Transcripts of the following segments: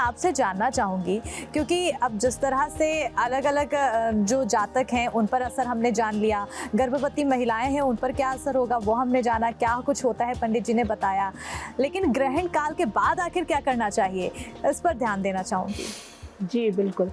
आपसे जानना चाहूँगी, क्योंकि अब जिस तरह से अलग अलग जो जातक हैं उन पर असर हमने जान लिया, गर्भवती महिलाएं हैं उन पर क्या असर होगा वो हमने जाना, क्या कुछ होता है पंडित जी ने बताया, लेकिन ग्रहण काल के बाद आखिर क्या करना चाहिए, इस पर ध्यान देना चाहूँगी। जी बिल्कुल।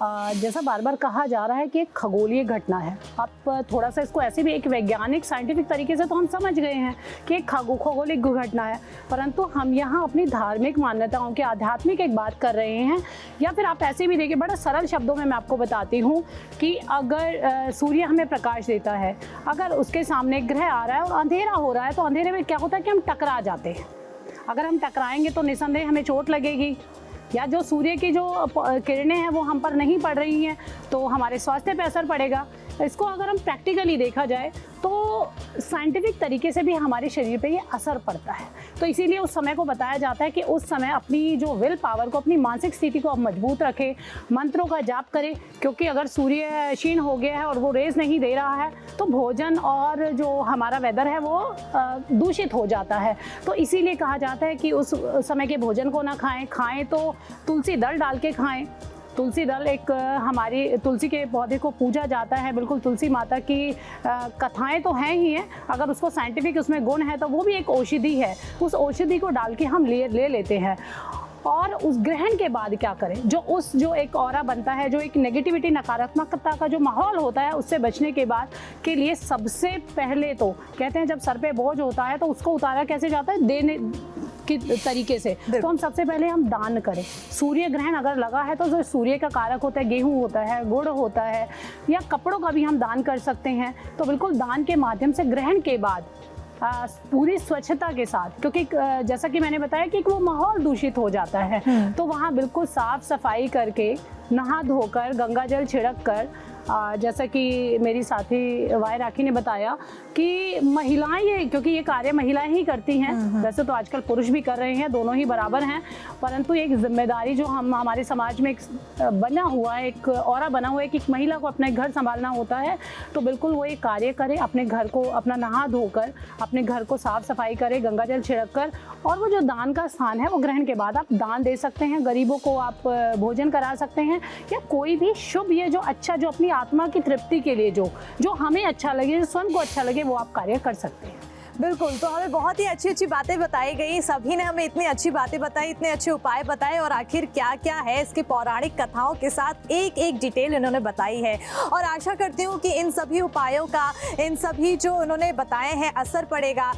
जैसा बार बार कहा जा रहा है कि एक खगोलीय घटना है, आप थोड़ा सा इसको ऐसे भी एक वैज्ञानिक साइंटिफिक तरीके से तो हम समझ गए हैं कि एक खगोलिक घटना है, परंतु हम यहाँ अपनी धार्मिक मान्यताओं के आध्यात्मिक एक बात कर रहे हैं। या फिर आप ऐसे भी देखिए, बड़ा सरल शब्दों में मैं आपको बताती हूँ कि अगर सूर्य हमें प्रकाश देता है, अगर उसके सामने ग्रह आ रहा है और अंधेरा हो रहा है, तो अंधेरे में क्या होता है कि हम टकरा जाते हैं। अगर हम टकराएंगे तो निसंदेह हमें चोट लगेगी, या जो सूर्य की जो किरणें हैं वो हम पर नहीं पड़ रही हैं तो हमारे स्वास्थ्य पे असर पड़ेगा। इसको अगर हम प्रैक्टिकली देखा जाए तो साइंटिफिक तरीके से भी हमारे शरीर पे ये असर पड़ता है। तो इसीलिए उस समय को बताया जाता है कि उस समय अपनी जो विल पावर को, अपनी मानसिक स्थिति को आप मजबूत रखें, मंत्रों का जाप करें, क्योंकि अगर सूर्य क्षीण हो गया है और वो रेज नहीं दे रहा है तो भोजन और जो हमारा वेदर है वो दूषित हो जाता है। तो इसीलिए कहा जाता है कि उस समय के भोजन को ना खाएं तो तुलसी दल डाल के खाएं। तुलसी दल एक हमारी तुलसी के पौधे को पूजा जाता है, बिल्कुल तुलसी माता की कथाएं तो हैं ही हैं, अगर उसको साइंटिफिक उसमें गुण है तो वो भी एक औषधि है। उस औषधि को डाल के हम ले लेते हैं। और उस ग्रहण के बाद क्या करें, जो एक ऑरा बनता है, जो एक नेगेटिविटी नकारात्मकता का जो माहौल होता है, उससे बचने के बाद के लिए सबसे पहले तो कहते हैं जब सर पे बोझ होता है तो उसको उतारा कैसे जाता है, देने की तरीके से। तो हम सबसे पहले हम दान करें। सूर्य ग्रहण अगर लगा है तो जो सूर्य का कारक होता है, गेहूं होता है, गुड़ होता है, या कपड़ों का भी हम दान कर सकते हैं। तो बिल्कुल दान के माध्यम से ग्रहण के बाद पूरी स्वच्छता के साथ, क्योंकि जैसा कि मैंने बताया कि वो माहौल दूषित हो जाता है, तो वहाँ बिल्कुल साफ सफाई करके, नहा धोकर, गंगा जल छिड़क कर, जैसा कि मेरी साथी वाई राखी ने बताया कि महिलाएं क्योंकि ये कार्य महिलाएं ही करती हैं, वैसे तो आजकल पुरुष भी कर रहे हैं, दोनों ही बराबर हैं, परंतु एक जिम्मेदारी जो हमारे समाज में एक बना हुआ है, एक ऑरा बना हुआ है कि एक महिला को अपना घर संभालना होता है। तो बिल्कुल वो एक कार्य करे, अपने घर को अपना नहा धोकर अपने घर को साफ सफाई करे, गंगा जल छिड़क कर, और वो जो दान का स्थान है वो ग्रहण के बाद आप दान दे सकते हैं, गरीबों को आप भोजन करा सकते हैं, या कोई भी शुभ, ये जो अच्छा, जो अपनी आत्मा की तृप्ति के लिए जो हमें अच्छा लगे, जो स्वयं को अच्छा लगे, वो आप कार्य कर सकते हैं। बिल्कुल, तो हमें बहुत ही अच्छी अच्छी बातें बताई गई, सभी ने हमें इतनी अच्छी बातें बताई, इतने अच्छे उपाय बताए, और आखिर क्या क्या है इसके पौराणिक कथाओं के साथ एक एक डिटेल इन्होंने बताई है। और आशा करती हूँ कि इन सभी उपायों का, इन सभी जो इन्होंने बताए हैं, असर पड़ेगा।